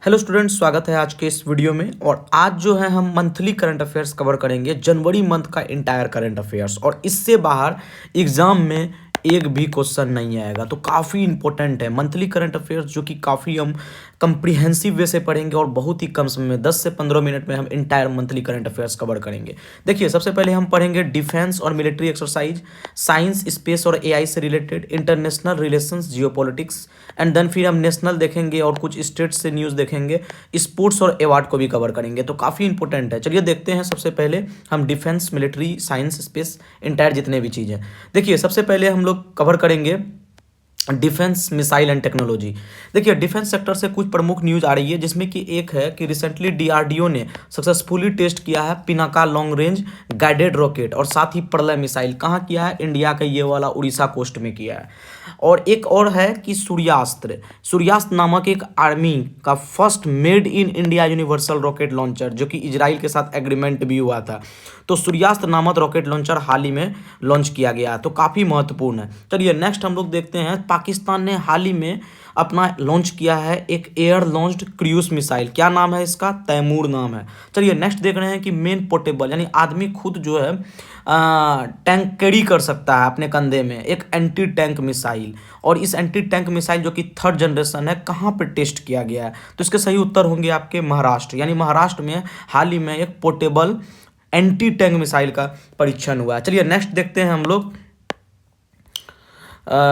Hello students, स्वागत है आज के इस वीडियो में। और आज जो है हम मंथली करंट अफेयर्स कवर करेंगे, जनवरी मंथ का इंटायर करंट अफेयर्स। और इससे बाहर एग्जाम में एक भी क्वेश्चन नहीं आएगा, तो काफ़ी इंपॉर्टेंट है मंथली करंट अफेयर्स, जो कि काफ़ी हम कंप्रीहेंसिव वे से पढ़ेंगे और बहुत ही कम समय में 10 से 15 मिनट में हम entire monthly current affairs cover करेंगे। देखिए, सबसे पहले हम पढ़ेंगे डिफेंस और मिलिट्री एक्सरसाइज, साइंस, स्पेस और एआई से related, international relations, geopolitics, and then फिर हम नेशनल देखेंगे और कुछ स्टेट से न्यूज़ देखेंगे, स्पोर्ट्स और अवार्ड को भी कवर करेंगे। तो काफ़ी इंपॉर्टेंट है। चलिए देखते हैं। सबसे पहले हम defence, military, science, space, entire जितने भी चीज़ हैं। देखिए, सबसे पहले हम लोग कवर करेंगे डिफेंस, मिसाइल एंड टेक्नोलॉजी। देखिए, डिफेंस सेक्टर से कुछ प्रमुख न्यूज आ रही है, जिसमें कि एक है कि रिसेंटली डीआरडीओ ने सक्सेसफुली टेस्ट किया है Pinaka long range guided rocket, और साथ ही प्रलय मिसाइल। कहाँ किया है? इंडिया का ये वाला उड़ीसा कोस्ट में किया है। और एक और है कि सूर्यास्त्र, सूर्यास्त्र नामक एक आर्मी का first made in India universal rocket launcher, जो कि इजराइल के साथ एग्रीमेंट भी हुआ था। तो सूर्यास्त्र नामक रॉकेट लॉन्चर हाल ही में लॉन्च किया गया है, तो काफ़ी महत्वपूर्ण है। चलिए नेक्स्ट हम लोग देखते हैं। पाकिस्तान ने हाल ही में अपना लॉन्च किया है एक एयर लॉन्च्ड क्रूज मिसाइल। क्या नाम है इसका? तैमूर नाम है। चलिए नेक्स्ट देख रहे हैं कि मेन पोर्टेबल, यानी आदमी खुद जो है टैंक कैरी कर सकता है अपने कंधे में, एक एंटी टैंक मिसाइल। और इस एंटी टैंक मिसाइल जो कि थर्ड जनरेशन है, कहाँ पर टेस्ट किया गया है? तो इसके सही उत्तर होंगे आपके महाराष्ट्र। यानी महाराष्ट्र में हाल ही में एक पोर्टेबल एंटी टैंक मिसाइल का परीक्षण हुआ है। चलिए नेक्स्ट देखते हैं हम लोग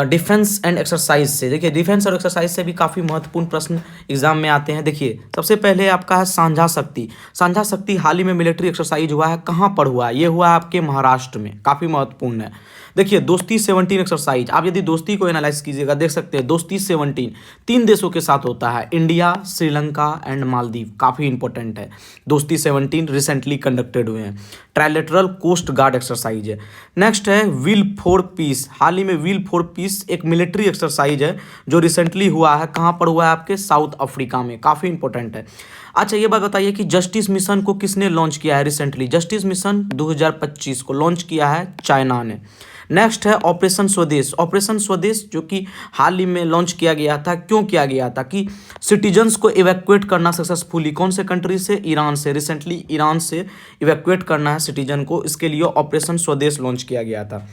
डिफेंस एंड एक्सरसाइज से। देखिए, डिफेंस और एक्सरसाइज से भी काफ़ी महत्वपूर्ण प्रश्न एग्जाम में आते हैं। देखिए, सबसे पहले आपका है साझा शक्ति। साझा शक्ति हाल ही में मिलिट्री एक्सरसाइज हुआ है, कहाँ पर हुआ है? ये हुआ है आपके महाराष्ट्र में, काफ़ी महत्वपूर्ण है। देखिए, दोस्ती 17 एक्सरसाइज, आप यदि दोस्ती को एनालाइज कीजिएगा, देख सकते हैं दोस्ती 17 3 देशों के साथ होता है, इंडिया, श्रीलंका एंड मालदीव। काफ़ी इंपॉर्टेंट है। दोस्ती 17 रिसेंटली कंडक्टेड हुए हैं। ट्राइलेटरल कोस्ट गार्ड एक्सरसाइज है। नेक्स्ट है विल फॉर पीस। हाल ही में विल फॉर पीस एक मिलिट्री एक्सरसाइज है जो रिसेंटली हुआ है। कहाँ पर हुआ है? आपके साउथ अफ्रीका में। काफ़ी इंपॉर्टेंट है। अच्छा, ये बात बताइए कि जस्टिस मिशन को किसने लॉन्च किया है रिसेंटली? जस्टिस मिशन 2025 को लॉन्च किया है चाइना ने। नेक्स्ट है ऑपरेशन स्वदेश। ऑपरेशन स्वदेश जो कि हाल ही में लॉन्च किया गया था। क्यों किया गया था? कि सिटीजन्स को इवैक्यूएट करना सक्सेसफुली। कौन से कंट्री से? ईरान से। रिसेंटली ईरान से इवैक्यूएट करना है सिटीजन को, इसके लिए ऑपरेशन स्वदेश लॉन्च किया गया था।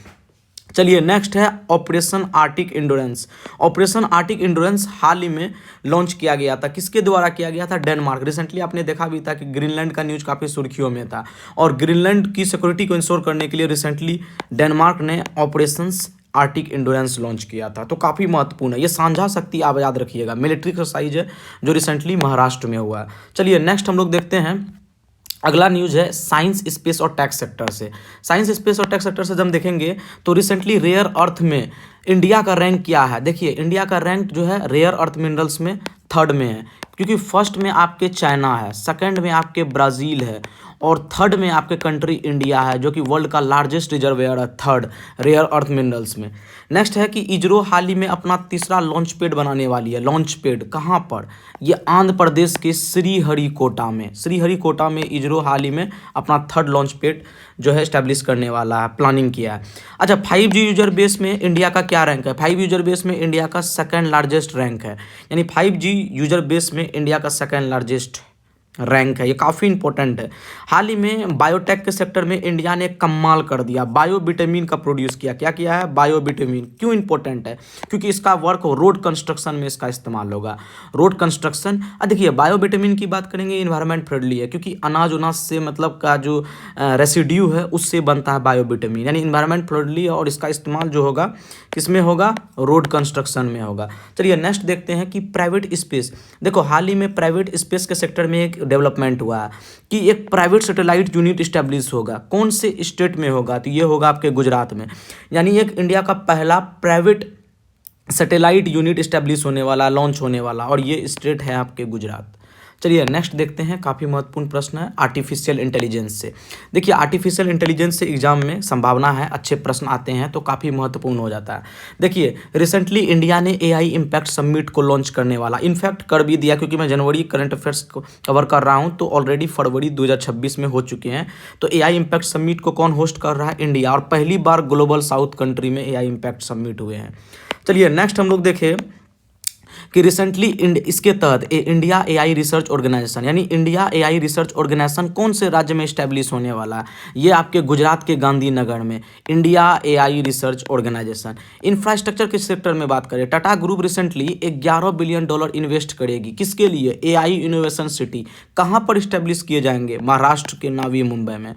चलिए नेक्स्ट है Operation Arctic Endurance. Operation Arctic Endurance हाल ही में लॉन्च किया गया था। किसके द्वारा किया गया था? डेनमार्क। रिसेंटली आपने देखा भी था कि ग्रीनलैंड का न्यूज़ काफ़ी सुर्खियों में था, और ग्रीनलैंड की सिक्योरिटी को इंश्योर करने के लिए रिसेंटली डेनमार्क ने ऑपरेशन आर्टिक इंडोरेंस लॉन्च किया था। तो काफ़ी महत्वपूर्ण है। ये साझा शक्ति आप याद रखिएगा, मिलिट्री एक्सरसाइज है जो रिसेंटली महाराष्ट्र में हुआ है। चलिए नेक्स्ट हम लोग देखते हैं। अगला न्यूज़ है साइंस, स्पेस और टेक सेक्टर से। साइंस, स्पेस और टेक सेक्टर से जब हम देखेंगे तो रिसेंटली रेयर अर्थ में इंडिया का रैंक क्या है? देखिए, इंडिया का रैंक जो है रेयर अर्थ मिनरल्स में थर्ड में है, क्योंकि फर्स्ट में आपके चाइना है, सेकंड में आपके ब्राज़ील है, और थर्ड में आपके कंट्री इंडिया है, जो कि वर्ल्ड का लार्जेस्ट रिजर्वेयर है थर्ड रेयर अर्थ मिनरल्स में। नेक्स्ट है कि इसरो हाल ही में अपना तीसरा लॉन्च पैड बनाने वाली है। लॉन्च पैड कहाँ पर? ये आंध्र प्रदेश के श्रीहरिकोटा में। श्रीहरिकोटा में इसरो हाल ही में अपना थर्ड लॉन्च पैड जो है स्टैब्लिश करने वाला है, प्लानिंग किया है। अच्छा, 5G यूजर बेस में इंडिया का क्या रैंक है? 5 यूजर बेस में इंडिया का सेकंड लार्जेस्ट रैंक है। यानी 5G यूजर बेस में इंडिया का सेकंड लार्जेस्ट रैंक है। ये काफ़ी इंपॉर्टेंट है। हाल ही में बायोटेक के सेक्टर में इंडिया ने कमाल कर दिया, बायोविटामिन का प्रोड्यूस किया। क्या किया है? बायोविटामिन। क्यों इंपॉर्टेंट है? क्योंकि इसका वर्क रोड कंस्ट्रक्शन में इसका इस्तेमाल होगा। Road construction. देखिए, बायोविटामिन की बात करेंगे, इन्वायरमेंट फ्रेंडली है, क्योंकि अनाज उनाज से मतलब का जो रेसिड्यू है उससे बनता है बायोविटामिन, यानी इन्वायरमेंट फ्रेंडली है। और इसका इस्तेमाल जो होगा किसमें होगा? रोड कंस्ट्रक्शन में होगा। चलिए नेक्स्ट देखते हैं कि प्राइवेट स्पेस। देखो, हाल ही में प्राइवेट स्पेस के सेक्टर में एक डेवलपमेंट हुआ है कि एक प्राइवेट सैटेलाइट यूनिट स्टैब्लिश होगा। कौन से स्टेट में होगा? तो ये होगा आपके गुजरात में। यानी एक इंडिया का पहला प्राइवेट सैटेलाइट यूनिट स्टैब्लिश होने वाला, लॉन्च होने वाला, और ये स्टेट है आपके गुजरात। चलिए नेक्स्ट देखते हैं। काफ़ी महत्वपूर्ण प्रश्न है आर्टिफिशियल इंटेलिजेंस से। देखिए, आर्टिफिशियल इंटेलिजेंस से एग्जाम में संभावना है अच्छे प्रश्न आते हैं, तो काफ़ी महत्वपूर्ण हो जाता है। देखिए, रिसेंटली इंडिया ने एआई इम्पैक्ट समिट को लॉन्च करने वाला, इनफैक्ट कर भी दिया, क्योंकि मैं जनवरी करंट अफेयर्स को कवर कर रहा हूँ, तो ऑलरेडी फरवरी 2026 में हो चुके हैं। तो एआई इम्पैक्ट समिट को कौन होस्ट कर रहा है? इंडिया। और पहली बार ग्लोबल साउथ कंट्री में एआई इम्पैक्ट समिट हुए हैं। चलिए नेक्स्ट हम लोग देखें कि रिसेंटली इसके तहत इंडिया एआई रिसर्च ऑर्गेनाइजेशन, यानी इंडिया एआई रिसर्च ऑर्गेनाइजेशन कौन से राज्य में इस्टेब्लिश होने वाला है? ये आपके गुजरात के गांधीनगर में India AI research organisation. Infrastructure के सेक्टर में बात करें, Tata group recently $11 billion invest करेगी। किसके लिए? AI innovation city. कहाँ पर इस्टेब्लिश किए जाएंगे? महाराष्ट्र के नवी मुंबई में।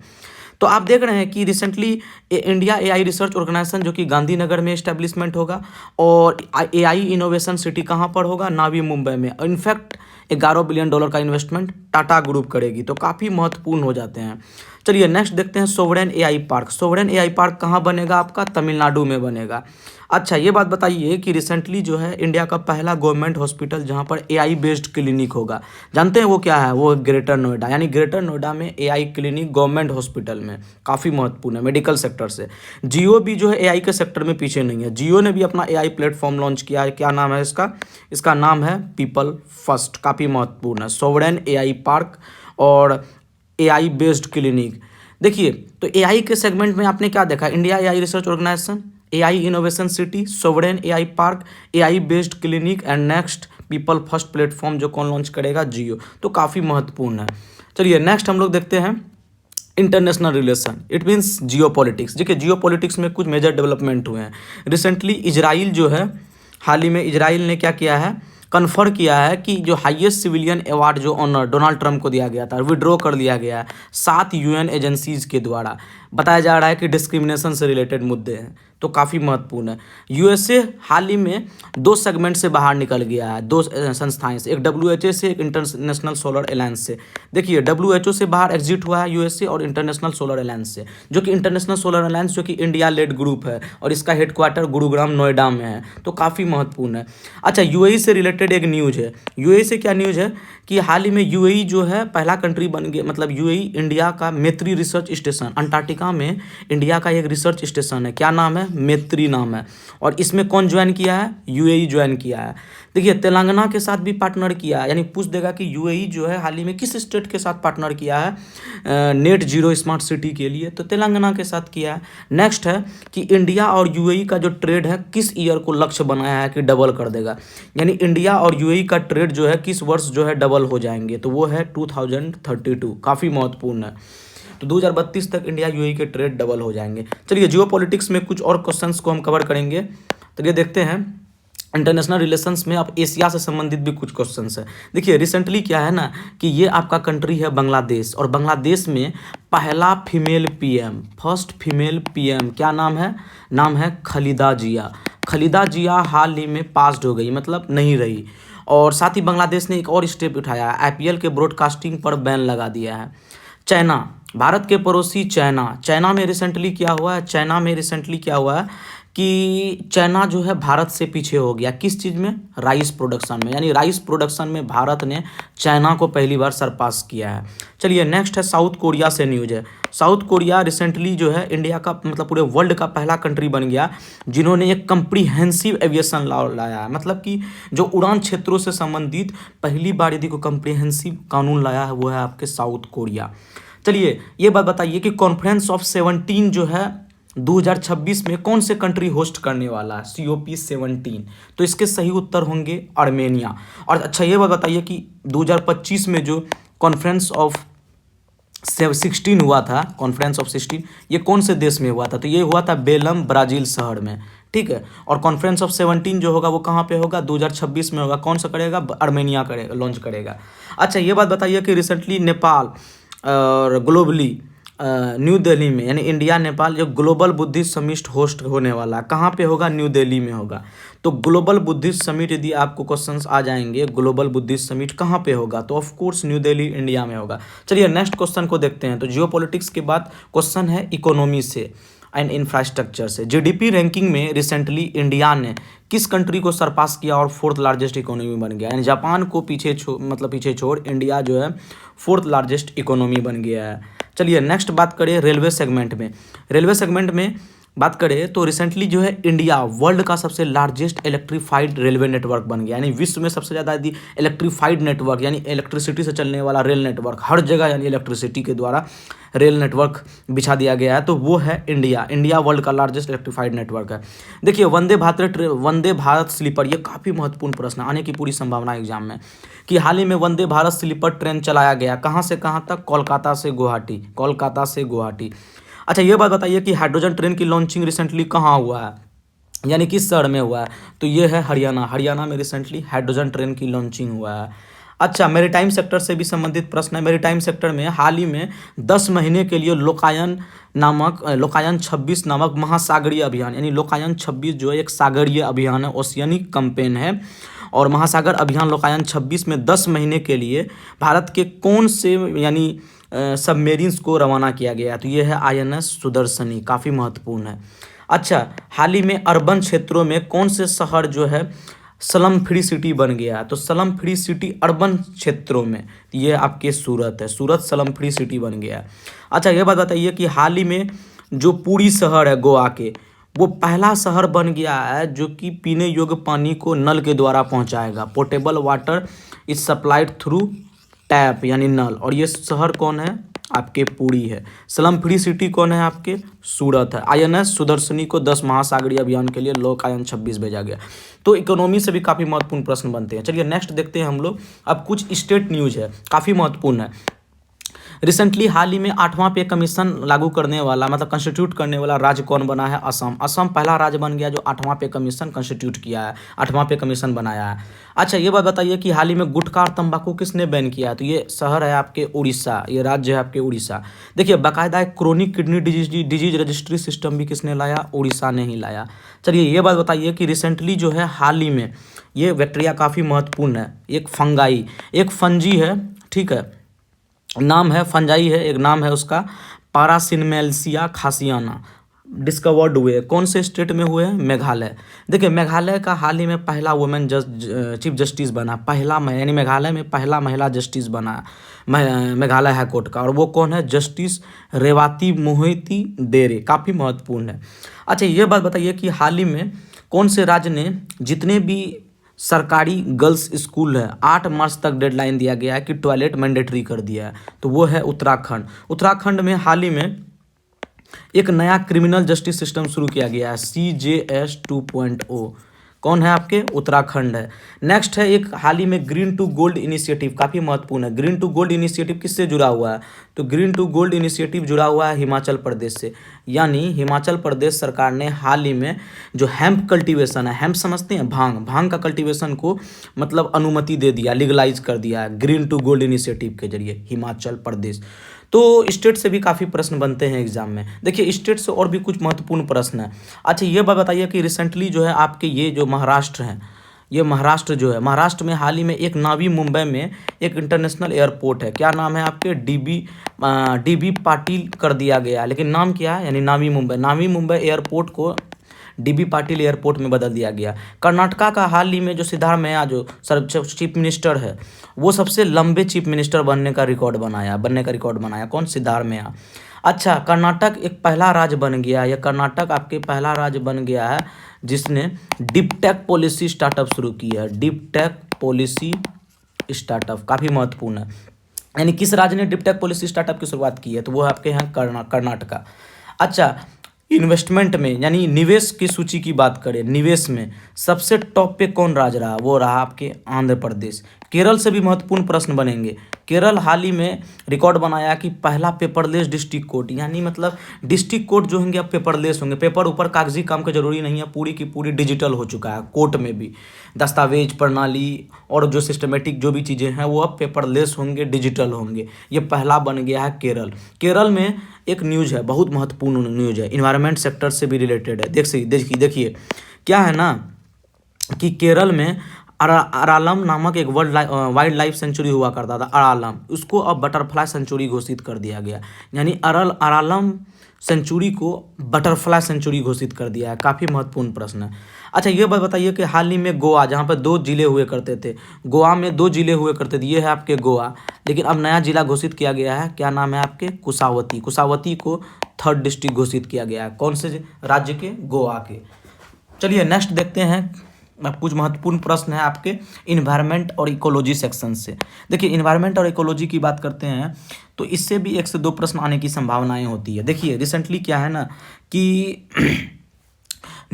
तो आप देख रहे हैं कि recently India AI research organisation जो कि गांधीनगर में इस्टेब्लिशमेंट होगा, और एआई इनोवेशन सिटी कहाँ पर होगा? नवी मुंबई में। इनफैक्ट $11 बिलियन का इन्वेस्टमेंट टाटा ग्रुप करेगी, तो काफ़ी महत्वपूर्ण हो जाते हैं। चलिए नेक्स्ट देखते हैं sovereign AI park. Sovereign AI park कहाँ बनेगा? आपका तमिलनाडु में बनेगा। अच्छा, ये बात बताइए कि रिसेंटली जो है इंडिया का पहला गवर्नमेंट हॉस्पिटल जहाँ पर एआई बेस्ड क्लिनिक होगा, जानते हैं वो क्या है? वो ग्रेटर नोएडा, यानी ग्रेटर नोएडा में एआई क्लिनिक गवर्नमेंट हॉस्पिटल में, काफ़ी महत्वपूर्ण है मेडिकल सेक्टर से। जियो भी जो है एआई के सेक्टर में पीछे नहीं है। जियो ने भी अपना एआई प्लेटफॉर्म लॉन्च किया है। क्या नाम है इसका? इसका नाम है पीपल फर्स्ट, काफ़ी महत्वपूर्ण है। सोवरेन एआई पार्क और एआई बेस्ड क्लिनिक। देखिए, तो एआई के सेगमेंट में आपने क्या देखा? India AI research organisation, AI innovation city, sovereign AI park, AI based clinic and next people first platform जो कौन लॉन्च करेगा? जियो। तो काफ़ी महत्वपूर्ण है। चलिए नेक्स्ट हम लोग देखते हैं international relation, it means Jio politics. देखिए, जियो पॉलिटिक्स में कुछ मेजर डेवलपमेंट हुए हैं। रिसेंटली इजराइल जो है, हाल ही में इजराइल ने क्या किया है? कन्फर्म किया है कि जो हाईएस्ट सिविलियन अवार्ड जो ऑनर डोनाल्ड ट्रंप को दिया गया था, विड्रॉ कर लिया गया है 7 यूएन एजेंसीज के द्वारा। बताया जा रहा है कि डिस्क्रिमिनेशन से रिलेटेड मुद्दे हैं, तो काफ़ी महत्वपूर्ण है। यूएसए हाल ही में 2 सेगमेंट से बाहर निकल गया है, 2 संस्थाएं से, एक डब्ल्यूएचओ से, एक इंटरनेशनल सोलर अलायंस से। देखिए, डब्ल्यूएचओ से बाहर एग्जिट हुआ है यूएसए, और इंटरनेशनल सोलर अलायंस से, जो कि इंटरनेशनल सोलर अलायंस जो कि इंडिया लेड ग्रुप है, और इसका हेडक्वार्टर गुरुग्राम नोएडा में है, तो काफ़ी महत्वपूर्ण है। अच्छा, यूएई से रिलेटेड एक न्यूज़ है। यूएई से क्या न्यूज़ है कि हाल ही में यूएई जो है पहला कंट्री बन गया, मतलब यूएई इंडिया का मैत्री रिसर्च स्टेशन, अंटार्कटिका में इंडिया का एक रिसर्च स्टेशन है। क्या नाम है? मैत्री नाम है। और इसमें कौन ज्वाइन किया है? यूएई ज्वाइन किया है। देखिए, तेलंगाना के साथ भी पार्टनर किया है, यानी पूछ देगा कि यूएई जो है हाल ही में किस स्टेट के साथ पार्टनर किया है नेट जीरो स्मार्ट सिटी के लिए? तो तेलंगाना के साथ किया है। नेक्स्ट है कि इंडिया और यूएई का जो ट्रेड है किस ईयर को लक्ष्य बनाया है कि डबल कर देगा, यानी इंडिया और यूएई का ट्रेड जो है किस वर्ष जो है डबल हो जाएंगे? तो वो है 2032। काफ़ी महत्वपूर्ण है। तो 2032 तक इंडिया यूएई के ट्रेड डबल हो जाएंगे। चलिए, जियो पॉलिटिक्स में कुछ और क्वेश्चंस को हम कवर करेंगे। चलिए देखते हैं इंटरनेशनल रिलेशंस में, अब एशिया से संबंधित भी कुछ क्वेश्चंस है। देखिए, रिसेंटली क्या है ना कि ये आपका कंट्री है बांग्लादेश, और बांग्लादेश में पहला female PM, first female PM, क्या नाम है? नाम है खालिदा जिया। खालिदा जिया हाल ही में पास्ड हो गई, मतलब नहीं रही। और साथ ही बांग्लादेश ने एक और स्टेप उठाया है, आईपीएल के ब्रॉडकास्टिंग पर बैन लगा दिया है। चाइना, भारत के पड़ोसी चाइना में रिसेंटली क्या हुआ है? चाइना में रिसेंटली क्या हुआ है कि चाइना जो है भारत से पीछे हो गया। किस चीज़ में? राइस प्रोडक्शन में, यानी राइस प्रोडक्शन में भारत ने चाइना को पहली बार सरपास किया है। चलिए नेक्स्ट है साउथ कोरिया से न्यूज़ है। साउथ कोरिया रिसेंटली जो है इंडिया का, मतलब पूरे वर्ल्ड का पहला कंट्री बन गया जिन्होंने एक कंप्रीहेंसिव एविएशन लॉ लाया है, मतलब कि जो उड़ान क्षेत्रों से संबंधित पहली बार यदि को कंप्रीहेंसिव कानून लाया है वो है आपके साउथ कोरिया। चलिए ये बात बताइए कि कॉन्फ्रेंस ऑफ 17 जो है 2026 में कौन से कंट्री होस्ट करने वाला है? COP17। तो इसके सही उत्तर होंगे आर्मेनिया। और अच्छा ये बात बताइए कि 2025 में जो कॉन्फ्रेंस ऑफ 16 हुआ था, कॉन्फ्रेंस ऑफ 16, ये कौन से देश में हुआ था? तो ये हुआ था बेलम, ब्राज़ील शहर में, ठीक है। और कॉन्फ्रेंस ऑफ 17 जो होगा वो कहाँ पे होगा? 2026 में होगा। कौन सा करेगा? आर्मेनिया करेगा, लॉन्च करेगा। अच्छा ये बात बताइए कि रिसेंटली नेपाल और ग्लोबली न्यू दिल्ली में, यानी इंडिया नेपाल जो ग्लोबल बुद्धिस्ट समिट होस्ट होने वाला है, कहाँ पे होगा? न्यू दिल्ली में होगा। तो ग्लोबल बुद्धिस्ट समिट यदि आपको क्वेश्चंस आ जाएंगे, ग्लोबल बुद्धिस्ट समिट कहाँ पे होगा? तो of course new Delhi India में होगा। चलिए नेक्स्ट क्वेश्चन को देखते हैं। तो जियो पॉलिटिक्स के बाद क्वेश्चन है इकोनॉमी से एंड इंफ्रास्ट्रक्चर से। जीडीपी रैंकिंग में रिसेंटली इंडिया ने किस कंट्री को सरपास किया और 4th लार्जेस्ट इकोनॉमी बन गया? यानी जापान को पीछे छोड़ इंडिया जो है 4th लार्जेस्ट इकोनॉमी बन गया है। चलिए नेक्स्ट बात करें रेलवे सेगमेंट में। रेलवे सेगमेंट में बात करें तो रिसेंटली जो है इंडिया वर्ल्ड का सबसे लार्जेस्ट इलेक्ट्रीफाइड रेलवे नेटवर्क बन गया, यानी विश्व में सबसे ज़्यादा यदि इलेक्ट्रीफाइड नेटवर्क यानी इलेक्ट्रिसिटी से चलने वाला रेल नेटवर्क हर जगह यानी इलेक्ट्रिसिटी के द्वारा रेल नेटवर्क बिछा दिया गया है, तो वो है इंडिया। इंडिया वर्ल्ड का लार्जेस्ट इलेक्ट्रीफाइड नेटवर्क है। देखिए वंदे भारत स्लीपर, ये काफ़ी महत्वपूर्ण प्रश्न आने की पूरी संभावना है एग्जाम में, कि हाल ही में वंदे भारत स्लीपर ट्रेन चलाया गया, कहाँ से कहाँ तक? कोलकाता से गुवाहाटी, कोलकाता से गुवाहाटी। अच्छा ये बात बताइए कि हाइड्रोजन ट्रेन की लॉन्चिंग रिसेंटली कहाँ हुआ है, यानी किस शहर में हुआ है? तो ये है हरियाणा। हरियाणा में रिसेंटली हाइड्रोजन ट्रेन की लॉन्चिंग हुआ है। अच्छा मैरीटाइम सेक्टर से भी संबंधित प्रश्न है। मैरीटाइम सेक्टर में हाल ही में 10 महीने के लिए लोकायन 26 नामक महासागरीय अभियान, यानी लोकायन 26 जो है एक सागरीय अभियान है, ओशियनिक कैंपेन है, और महासागर अभियान लोकायन 26 में 10 महीने के लिए भारत के कौन से यानी सबमेरिन्स को रवाना किया गया है? तो ये है INS सुदर्शनी, काफ़ी महत्वपूर्ण है। अच्छा हाल ही में अर्बन क्षेत्रों में कौन से शहर जो है स्लम फ्री सिटी बन गया है? तो स्लम फ्री सिटी अर्बन क्षेत्रों में ये आपके सूरत है, सूरत स्लम फ्री सिटी बन गया है। अच्छा ये बात बताइए कि हाल ही में जो पुरी शहर है गोवा के, वो पहला शहर बन गया है जो कि पीने योग्य पानी को नल के द्वारा पहुंचाएगा। Portable water is supplied through tap यानी नल, और ये शहर कौन है? आपके पुरी है। स्लम फ्री सिटी कौन है? आपके सूरत है। INS सुदर्शनी को 10 महासागरीय अभियान के लिए लोकायन 26 भेजा गया। तो इकोनॉमी से भी काफ़ी महत्वपूर्ण प्रश्न बनते हैं। चलिए नेक्स्ट देखते हैं हम लोग। अब कुछ स्टेट न्यूज है, काफ़ी महत्वपूर्ण है। रिसेंटली हाल ही में 8वां पे कमीशन लागू करने वाला मतलब कंस्टिट्यूट करने वाला राज्य कौन बना है? असम। असम पहला राज्य बन गया जो 8वां पे कमीशन कंस्टिट्यूट किया है, 8वां पे कमीशन बनाया है। अच्छा ये बात बताइए कि हाल ही में गुटखा और तंबाकू किसने बैन किया है? तो ये शहर है आपके उड़ीसा, ये राज्य है आपके उड़ीसा। देखिए बाकायदा एक chronic kidney disease registry system भी किसने लाया? उड़ीसा ने ही लाया। चलिए ये बात बताइए कि रिसेंटली जो है हाल ही में ये बैक्टीरिया काफ़ी महत्वपूर्ण है, एक फंगाई, एक फंजी है, ठीक है, नाम है फंजाई है, एक नाम है उसका पारासिनमेल्सिया खासियाना, डिस्कवर्ड हुए कौन से स्टेट में हुए हैं? मेघालय। देखिए मेघालय का हाल ही में पहला वुमेन चीफ जस्टिस बना, यानी मेघालय में पहला महिला जस्टिस बना मेघालय हाई कोर्ट का, और वो कौन है? जस्टिस रेवाती मोहिती डेरे, काफ़ी महत्वपूर्ण है। अच्छा ये बात बताइए कि हाल ही में कौन से राज्य ने जितने भी सरकारी गर्ल्स स्कूल है 8 मार्च तक डेडलाइन दिया गया है कि टॉयलेट मैंडेटरी कर दिया है? तो वो है उत्तराखंड। उत्तराखंड में हाल ही में एक नया क्रिमिनल जस्टिस सिस्टम शुरू किया गया है, CJS 2.0। कौन है? आपके उत्तराखंड है। नेक्स्ट है एक हाल ही में ग्रीन टू गोल्ड इनिशिएटिव, काफ़ी महत्वपूर्ण है। ग्रीन टू गोल्ड इनिशिएटिव किससे जुड़ा हुआ है? तो ग्रीन टू गोल्ड इनिशिएटिव जुड़ा हुआ है हिमाचल प्रदेश से, यानी हिमाचल प्रदेश सरकार ने हाल ही में जो हेम्प कल्टीवेशन है, हेम्प समझते हैं, भांग का कल्टीवेशन को मतलब अनुमति दे दिया, लीगलाइज कर दिया है ग्रीन टू गोल्ड इनिशिएटिव के जरिए हिमाचल प्रदेश। तो स्टेट से भी काफ़ी प्रश्न बनते हैं एग्जाम में। देखिए स्टेट से और भी कुछ महत्वपूर्ण प्रश्न है। अच्छा ये बात बताइए कि रिसेंटली जो है आपके ये जो महाराष्ट्र हैं, ये महाराष्ट्र जो है, महाराष्ट्र में हाल ही में एक नावी मुंबई में एक इंटरनेशनल एयरपोर्ट है, क्या नाम है आपके? DB पाटिल कर दिया गया, लेकिन नाम क्या है? यानी नावी मुंबई एयरपोर्ट को DB पाटिल एयरपोर्ट में बदल दिया गया। कर्नाटका का हाल ही में जो सिद्धारमैया जो चीफ मिनिस्टर है, वो सबसे लंबे चीफ मिनिस्टर बनने का रिकॉर्ड बनाया। कौन? सिद्धारमैया। अच्छा कर्नाटक एक पहला राज्य बन गया, यह कर्नाटक आपके पहला राज्य बन गया है जिसने डीप टेक पॉलिसी स्टार्टअप शुरू की है। डीप टेक पॉलिसी स्टार्टअप काफ़ी महत्वपूर्ण है, यानी किस राज्य ने डीप टेक पॉलिसी स्टार्टअप की शुरुआत की है? तो वो आपके यहाँ कर्नाटका। अच्छा इन्वेस्टमेंट में यानी निवेश की सूची की बात करें, निवेश में सबसे टॉप पे कौन राज्य रहा? वो रहा आपके आंध्र प्रदेश। केरल से भी महत्वपूर्ण प्रश्न बनेंगे। केरल हाल ही में रिकॉर्ड बनाया कि पहला पेपरलेस डिस्ट्रिक्ट कोर्ट, यानी मतलब डिस्ट्रिक्ट कोर्ट जो होंगे अब पेपरलेस होंगे, पेपर ऊपर कागजी काम का जरूरी नहीं है, पूरी की पूरी डिजिटल हो चुका है। कोर्ट में भी दस्तावेज प्रणाली और जो सिस्टमेटिक जो भी चीज़ें हैं वो अब पेपरलेस होंगे, डिजिटल होंगे। ये पहला बन गया है केरल। केरल में एक न्यूज़ है, बहुत महत्वपूर्ण न्यूज़ है, इन्वायरमेंट सेक्टर से भी रिलेटेड है। देखिए क्या है ना कि केरल में अरालम नामक एक वाइल्ड लाइफ सेंचुरी हुआ करता था, अरालम, उसको अब बटरफ्लाई सेंचुरी घोषित कर दिया गया, यानी अरालम सेंचुरी को बटरफ्लाई सेंचुरी घोषित कर दिया है। काफ़ी महत्वपूर्ण प्रश्न है। अच्छा ये बात बताइए कि हाल ही में गोवा, जहाँ पर 2 जिले हुए करते थे, गोवा में 2 जिले हुए करते थे, ये है आपके गोवा, लेकिन अब नया जिला घोषित किया गया है, क्या नाम है आपके? कुशावती। कुशावती को 3rd डिस्ट्रिक्ट घोषित किया गया है। कौन से राज्य के? गोवा के। चलिए नेक्स्ट देखते हैं। अब कुछ महत्वपूर्ण प्रश्न है आपके इन्वायरमेंट और इकोलॉजी सेक्शन से। देखिए इन्वायरमेंट और इकोलॉजी की बात करते हैं तो इससे भी 1 से 2 प्रश्न आने की संभावनाएं होती है। देखिए रिसेंटली क्या है ना कि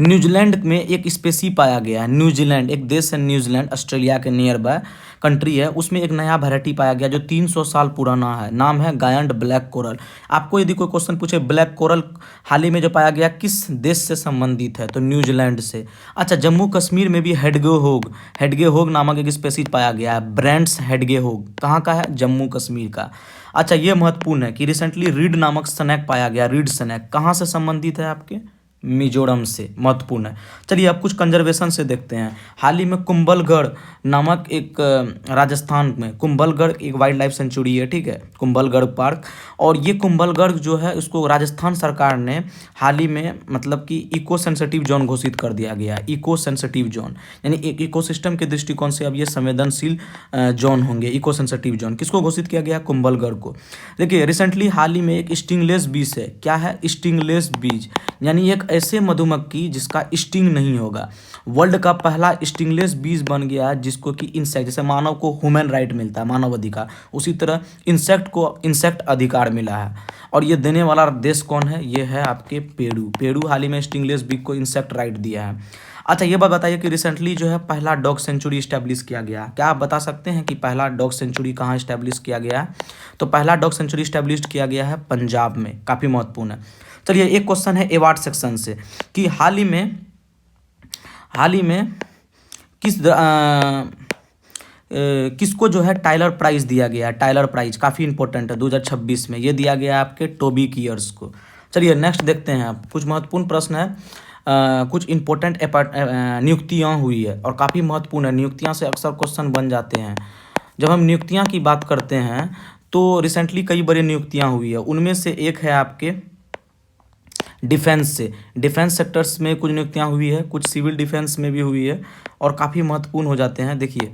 न्यूजीलैंड में एक स्पेसी पाया गया है। न्यूजीलैंड एक देश है, न्यूजीलैंड ऑस्ट्रेलिया के नियर बाय कंट्री है, उसमें एक नया वैरायटी पाया गया जो 300 साल पुराना है। नाम है गायंड ब्लैक कोरल। आपको यदि कोई क्वेश्चन पूछे ब्लैक कोरल हाल ही में जो पाया गया किस देश से संबंधित है, तो न्यूजीलैंड से। अच्छा, जम्मू कश्मीर में भी हेडगे होग नामक एक स्पेसीज पाया गया है, ब्रांड्स हेडगे होग। कहाँ का है? जम्मू कश्मीर का। अच्छा, ये महत्वपूर्ण है कि रिसेंटली रीड नामक स्नैक पाया गया, रीड स्नैक कहाँ से संबंधित है? आपके मिजोरम से। महत्वपूर्ण है। चलिए अब कुछ कंजर्वेशन से देखते हैं। हाल ही में कुंभलगढ़ नामक एक राजस्थान में कुंभलगढ़ एक वाइल्ड लाइफ सेंचुरी है, ठीक है, कुंभलगढ़ पार्क। और ये कुंभलगढ़ जो है उसको राजस्थान सरकार ने हाल ही में मतलब कि इको सेंसिटिव जोन घोषित कर दिया गया। इको सेंसिटिव जोन यानी एक इकोसिस्टम के दृष्टिकोण से अब ये संवेदनशील जोन होंगे। इको सेंसिटिव जोन किसको घोषित किया गया? कुंभलगढ़ को। देखिए रिसेंटली हाल ही में एक स्टिंगलेस बीज है। क्या है? स्टिंगलेस बीज यानी एक ऐसे मधुमक्खी जिसका स्टिंग नहीं होगा। वर्ल्ड का पहला स्टिंगलेस बीज बन गया है जिसको कि इंसेक्ट, जैसे मानव को ह्यूमन राइट मिलता है, मानव अधिकार, उसी तरह इंसेक्ट को इंसेक्ट अधिकार मिला है। और ये देने वाला देश कौन है? ये है आपके पेरू। पेरू हाल ही में स्टिंगलेस बीज को इंसेक्ट राइट दिया है। अच्छा, ये बात बताइए कि रिसेंटली जो है पहला डॉग सेंचुरी इस्टेब्लिश किया गया। क्या आप बता सकते हैं कि पहला डॉग सेंचुरी कहाँ इस्टेब्लिश किया गया है? तो पहला डॉग सेंचुरी इस्टेब्लिश किया गया है पंजाब में। काफ़ी महत्वपूर्ण है। चलिए एक क्वेश्चन है अवार्ड सेक्शन से कि हाल ही में किसको जो है टाइलर प्राइज़ दिया गया है? टाइलर प्राइज़ काफ़ी इंपॉर्टेंट है 2026 में। ये दिया गया है आपके टोबी कियर्स को। चलिए नेक्स्ट देखते हैं। आप कुछ महत्वपूर्ण प्रश्न है। कुछ इंपॉर्टेंट नियुक्तियाँ हुई है और काफ़ी महत्वपूर्ण है। नियुक्तियाँ से अक्सर क्वेश्चन बन जाते हैं। जब हम नियुक्तियाँ की बात करते हैं तो रिसेंटली कई बड़ी नियुक्तियाँ हुई है। उनमें से एक है आपके डिफेंस से। डिफेंस सेक्टर्स में कुछ नियुक्तियाँ हुई है, कुछ सिविल डिफेंस में भी हुई है और काफ़ी महत्वपूर्ण हो जाते हैं। देखिए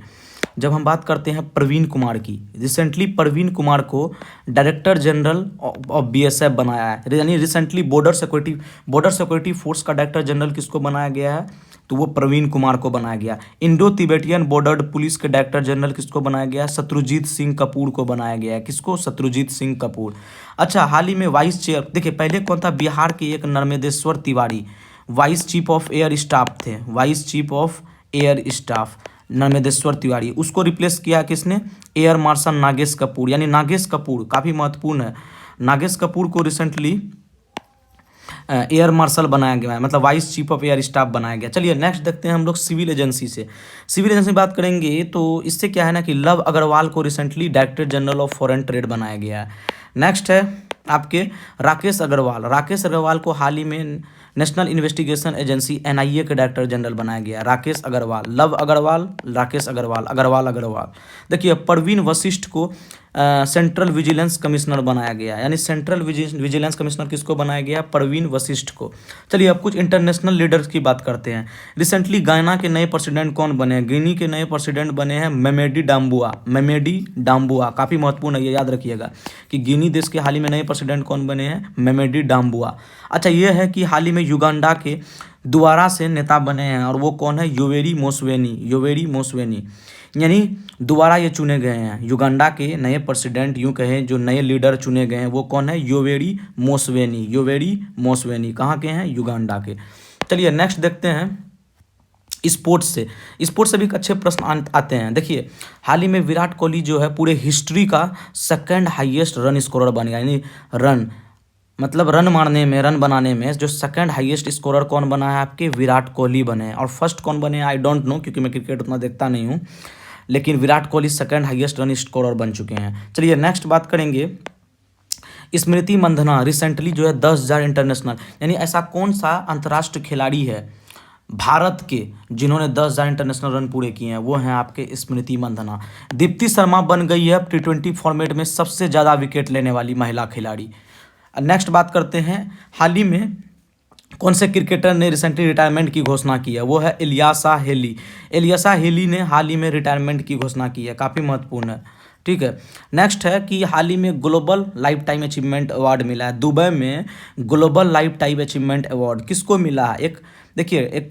जब हम बात करते हैं प्रवीण कुमार की, रिसेंटली प्रवीण कुमार को डायरेक्टर जनरल ऑफ बीएसएफ बनाया है। यानी रिसेंटली बॉर्डर सिक्योरिटी फोर्स का डायरेक्टर जनरल किसको बनाया गया है? तो वो प्रवीण कुमार को बनाया गया। इंडो तिब्बतियन बॉर्डर पुलिस के डायरेक्टर जनरल किसको बनाया गया? शत्रुजीत सिंह कपूर को बनाया गया है। किसको? शत्रुजीत सिंह कपूर। अच्छा, हाल ही में वाइस चेयर, देखिए पहले कौन था? बिहार के एक Narmadeshwar Tiwari vice chief of air staff थे। Vice chief of air staff Narmadeshwar Tiwari, उसको रिप्लेस किया किसने? Air marshal Nagesh Kapoor. यानी नागेश कपूर काफ़ी महत्वपूर्ण है। नागेश कपूर को रिसेंटली एयर मार्शल बनाया गया है, मतलब vice chief of air staff बनाया गया। चलिए नेक्स्ट देखते हैं हम लोग सिविल एजेंसी से। सिविल एजेंसी बात करेंगे तो इससे क्या है ना कि लव अग्रवाल को recently director general of foreign trade बनाया गया है। नेक्स्ट है आपके राकेश अग्रवाल। राकेश अग्रवाल को हाल ही में नेशनल इन्वेस्टिगेशन एजेंसी एनआईए के डायरेक्टर जनरल बनाया गया। राकेश अग्रवाल, लव अग्रवाल, राकेश अग्रवाल, अग्रवाल। देखिए परवीन वशिष्ठ को सेंट्रल विजिलेंस कमिश्नर बनाया गया। यानी सेंट्रल विजिलेंस कमिश्नर किसको बनाया गया? परवीन वशिष्ठ को। चलिए अब कुछ इंटरनेशनल लीडर्स की बात करते हैं। रिसेंटली गायना के नए प्रेसिडेंट कौन बने हैं? गिनी के नए प्रेसिडेंट बने हैं मेमेडी डाम्बुआ। काफ़ी महत्वपूर्ण है, ये याद रखिएगा कि गिनी देश के हाल ही में नए प्रेसिडेंट कौन बने हैं? मेमेडी डाम्बुआ। अच्छा, ये है कि हाल ही में युगांडा के दोबारा से नेता बने हैं और वो कौन है? योवेरी मोसवेनी। यानी दोबारा ये चुने गए हैं। युगांडा के नए प्रेसिडेंट, यूँ कहें जो नए लीडर चुने गए हैं वो कौन है? योवेरी मोसवेनी। कहाँ के हैं? युगांडा के। चलिए नेक्स्ट देखते हैं स्पोर्ट्स से भी अच्छे प्रश्न आते हैं। देखिए हाल ही में विराट कोहली जो है पूरे हिस्ट्री का 2nd हाईएस्ट रन स्कोरर बन गया। यानी रन बनाने में जो 2nd हाईएस्ट स्कोरर कौन बना है? आपके विराट कोहली बने हैं। और फर्स्ट कौन बने? आई डोंट नो, क्योंकि मैं क्रिकेट उतना देखता नहीं हूँ, लेकिन Virat Kohli 2nd highest run scorer बन चुके हैं। चलिए नेक्स्ट बात करेंगे स्मृति मंधना। रिसेंटली जो है 10,000 इंटरनेशनल, यानी ऐसा कौन सा अंतर्राष्ट्रीय खिलाड़ी है भारत के जिन्होंने 10,000 इंटरनेशनल रन पूरे किए हैं? वो हैं आपके स्मृति मंधना। दीप्ति शर्मा बन गई है T20 फॉर्मेट में सबसे ज़्यादा विकेट लेने वाली महिला खिलाड़ी। नेक्स्ट बात करते हैं हाल ही में कौन से क्रिकेटर ने रिसेंटली रिटायरमेंट की घोषणा की है? वो है इलियासा हेली ने हाल ही में रिटायरमेंट की घोषणा की है। काफ़ी महत्वपूर्ण है, ठीक है। नेक्स्ट है कि हाल ही में global life time achievement award मिला है दुबई में। Global life time achievement award किसको मिला है? एक देखिए, एक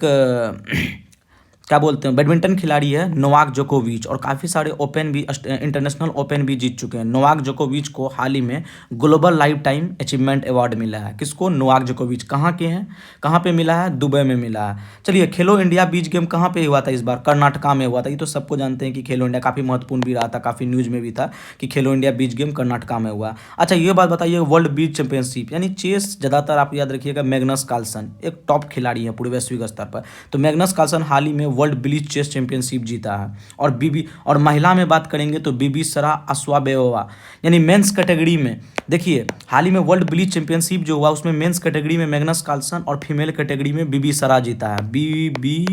क्या बोलते हैं, बैडमिंटन खिलाड़ी है नोवाक जोकोविच, और काफ़ी सारे ओपन भी, इंटरनेशनल ओपन भी जीत चुके हैं। नोवाक जोकोविच को हाल ही में global life time achievement award मिला है। किसको? नोवाक जोकोविच। कहाँ के हैं? कहाँ पे मिला है? दुबई में मिला है। चलिए, खेलो इंडिया बीच गेम कहाँ पे हुआ था इस बार? कर्नाटका में हुआ था। ये तो सबको जानते हैं कि खेलो इंडिया काफ़ी महत्वपूर्ण भी रहा था, काफ़ी न्यूज़ में भी था कि खेलो इंडिया बीच गेम कर्नाटका में हुआ। अच्छा, ये बात बताइए, वर्ल्ड बीच चैंपियनशिप यानी चेस, ज़्यादातर आप याद रखिएगा, मैग्नस कार्लसन एक टॉप खिलाड़ी है पूरे वैश्विक स्तर पर। तो मैग्नस कार्लसन हाल ही में वर्ल्ड ब्लिट्ज चेस चैंपियनशिप जीता है। और महिला में बात करेंगे तो बीबी सरा अस्वाबेवा, यानी मेंस कैटेगरी में देखिए, हाल ही में वर्ल्ड ब्लिट्ज चैंपियनशिप जो हुआ उसमें मेंस कैटेगरी में मैग्नस कार्लसन और फीमेल कैटेगरी में बीबी सरा जीता है। बीबी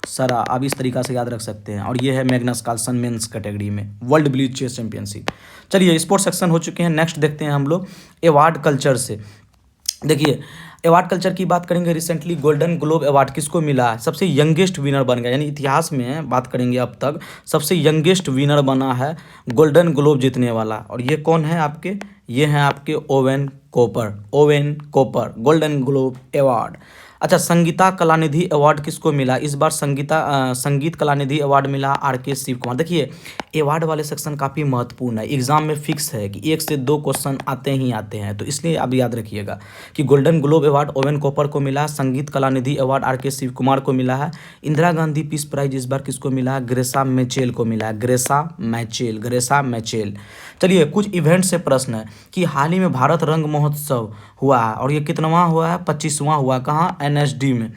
सरा, आप इस तरीका से याद रख सकते हैं। और ये है मैग्नस कार्लसन मेंस कैटेगरी में वर्ल्ड ब्लिट्ज चेस चैंपियनशिप। चलिए, स्पोर्ट्स सेक्शन हो चुके हैं। नेक्स्ट देखते हैं हम लोग अवार्ड कल्चर से। देखिए, अवार्ड कल्चर की बात करेंगे, रिसेंटली गोल्डन ग्लोब अवार्ड किसको मिला है? सबसे यंगेस्ट विनर बन गया, यानी इतिहास में बात करेंगे अब तक सबसे यंगेस्ट विनर बना है गोल्डन ग्लोब जीतने वाला। और ये कौन है आपके? ये हैं आपके ओवेन कोपर। ओवेन कोपर गोल्डन ग्लोब अवार्ड। अच्छा, संगीता कलानिधि अवार्ड किसको मिला इस बार? संगीत कलानिधि अवार्ड मिला आर.के. शिव कुमार। देखिए, अवार्ड वाले सेक्शन काफ़ी महत्वपूर्ण है, एग्जाम में फिक्स है कि 1 से 2 क्वेश्चन आते ही आते हैं, तो इसलिए अब याद रखिएगा कि गोल्डन ग्लोब अवार्ड ओवेन कोपर को मिला, संगीत कलानिधि अवार्ड आर.के. शिव कुमार को मिला है। इंदिरा गांधी पीस प्राइज इस बार किसको मिला है? ग्रेसा मैचेल को मिला है। ग्रेसा मैचेल। चलिए, कुछ इवेंट से प्रश्न है कि हाल ही में भारत रंग महोत्सव हुआ है, और ये कितनवां हुआ है? 25वां हुआ। कहाँ? एनएसडी में।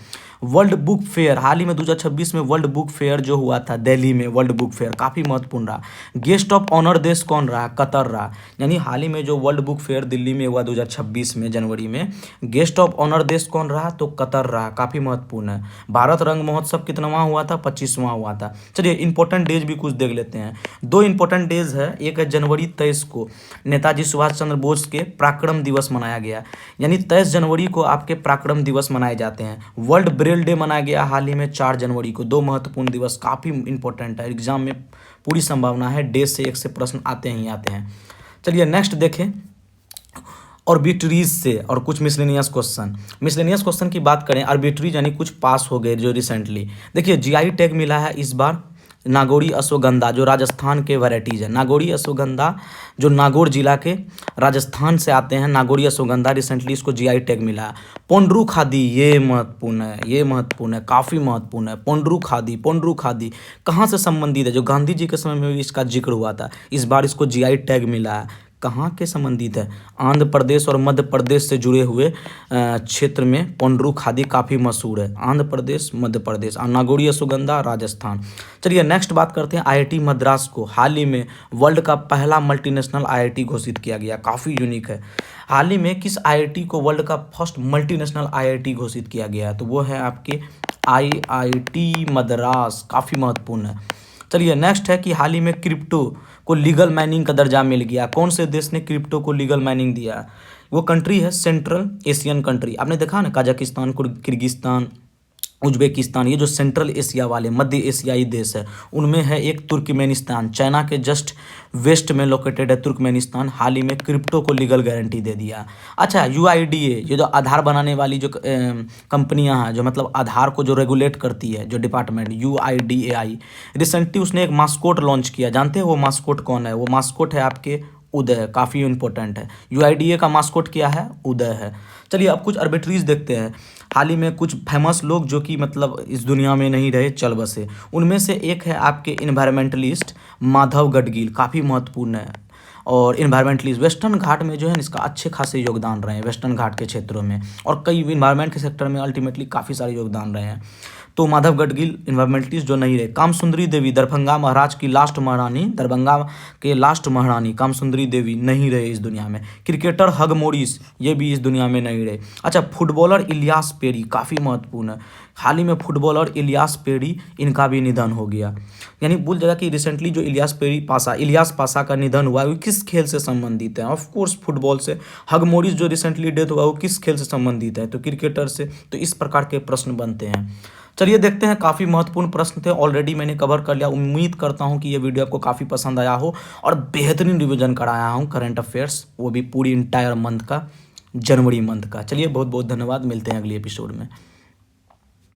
वर्ल्ड बुक फेयर हाल ही में 2026 में वर्ल्ड बुक फेयर जो हुआ था दिल्ली में, वर्ल्ड बुक फेयर काफ़ी महत्वपूर्ण रहा। गेस्ट ऑफ ऑनर देश कौन रहा? कतर रहा। यानी हाल ही में जो वर्ल्ड बुक फेयर दिल्ली में हुआ 2026 में जनवरी में, गेस्ट ऑफ ऑनर देश कौन रहा? तो कतर रहा, काफ़ी महत्वपूर्ण है। भारत रंग महोत्सव कितनवां हुआ था? 25वां हुआ था। चलिए, इंपॉर्टेंट डेज भी कुछ देख लेते हैं। 2 इंपॉर्टेंट डेज है, एक है जनवरी 23 को नेताजी सुभाष चंद्र बोस के पराक्रम दिवस मनाया गया, यानी 23 जनवरी को आपके पराक्रम दिवस मनाए जाते हैं। वर्ल्ड ब्रेल डे मनाया गया हाल ही में 4 जनवरी को। 2 महत्वपूर्ण दिवस काफ़ी इंपॉर्टेंट है, एग्जाम में पूरी संभावना है डे से 1 से प्रश्न आते ही आते हैं। चलिए, नेक्स्ट देखें आर्बिट्रीज से और कुछ मिसलेनियस क्वेश्चन की बात करें। आर्बिट्रीज यानी कुछ पास हो गए जो रिसेंटली। देखिए, जीआई टैग मिला है इस बार नागौरी अश्वगंधा, जो राजस्थान के वैराइटीज़ है। नागौरी अश्वगंधा जो नागौर जिला के राजस्थान से आते हैं, नागौरी अश्वगंधा, रिसेंटली इसको जीआई टैग मिला है। पोंड्रू खादी, ये महत्वपूर्ण है, काफ़ी महत्वपूर्ण है। पोंड्रू खादी कहाँ से संबंधित है? जो गांधी जी के समय में भी इसका जिक्र हुआ था, इस बार इसको जीआई टैग मिला है। कहाँ के संबंधित है? आंध्र प्रदेश और मध्य प्रदेश से जुड़े हुए क्षेत्र में पोंड्रू खादी काफ़ी मशहूर है। आंध्र प्रदेश, मध्य प्रदेश, और नागौरी अश्वगंधा राजस्थान। चलिए, नेक्स्ट बात करते हैं आईआईटी मद्रास को हाल ही में वर्ल्ड का पहला मल्टीनेशनल आईआईटी घोषित किया गया, काफ़ी यूनिक है। हाल ही में किस आईआईटी को वर्ल्ड का फर्स्ट मल्टीनेशनल आईआईटी घोषित किया गया है? तो वो है आपके आईआईटी मद्रास, काफ़ी महत्वपूर्ण है। चलिए, नेक्स्ट है कि हाल ही में क्रिप्टो को लीगल माइनिंग का दर्जा मिल गया। कौन से देश ने क्रिप्टो को लीगल माइनिंग दिया? वो कंट्री है सेंट्रल एशियन कंट्री। आपने देखा ना, कजाकिस्तान, किर्गिस्तान, उज्बेकिस्तान, ये जो सेंट्रल एशिया वाले मध्य एशियाई देश है, उनमें है एक तुर्कमेनिस्तान। चाइना के जस्ट वेस्ट में लोकेटेड है तुर्कमेनिस्तान। हाल ही में क्रिप्टो को लीगल गारंटी दे दिया। अच्छा, यूआईडीए, ये जो आधार बनाने वाली जो कंपनियां हैं, जो मतलब आधार को जो रेगुलेट करती है, जो डिपार्टमेंट यूआईडीएआई, रिसेंटली उसने एक मास्कोट लॉन्च किया। जानते हैं वो मास्कोट कौन है? वो मास्कोट है आपके उदय, काफ़ी इंपॉर्टेंट है। यूआईडीए का मास्कोट क्या है? उदय है। चलिए, अब कुछ आर्बिट्रीज देखते हैं। हाल ही में कुछ फेमस लोग जो कि मतलब इस दुनिया में नहीं रहे, चल बसे, उनमें से एक है आपके इन्वायरमेंटलिस्ट माधव गडगिल, काफ़ी महत्वपूर्ण है। और इन्वायरमेंटलिस्ट वेस्टर्न घाट में जो है इसका अच्छे खासे योगदान रहे हैं, वेस्टर्न घाट के क्षेत्रों में, और कई इन्वायरमेंट के सेक्टर में अल्टीमेटली काफ़ी सारे योगदान रहे हैं। तो माधव गडगिल इन्वायरमेंटलिस्ट जो नहीं रहे। कामसुंदरी देवी, दरभंगा महाराज की लास्ट महारानी, दरभंगा के लास्ट महारानी कामसुंदरी देवी नहीं रहे इस दुनिया में। क्रिकेटर हग मोरिस, ये भी इस दुनिया में नहीं रहे। अच्छा, फुटबॉलर इलियास पेरी, काफ़ी महत्वपूर्ण है। हाल ही में फुटबॉलर इलियास पेरी, इनका भी निधन हो गया। यानी भूल जाएगा कि रिसेंटली जो इलियास पासा का निधन हुआ है वो किस खेल से संबंधित है? ऑफ कोर्स फुटबॉल से। हग मोरिस जो रिसेंटली डेथ हुआ वो किस खेल से संबंधित है? तो क्रिकेटर से। तो इस प्रकार के प्रश्न बनते हैं। चलिए देखते हैं, काफ़ी महत्वपूर्ण प्रश्न थे, ऑलरेडी मैंने कवर कर लिया। उम्मीद करता हूं कि ये वीडियो आपको काफ़ी पसंद आया हो और बेहतरीन रिवीजन कराया हूं करंट अफेयर्स, वो भी पूरी इंटायर मंथ का, जनवरी मंथ का। चलिए बहुत बहुत धन्यवाद, मिलते हैं अगले एपिसोड में।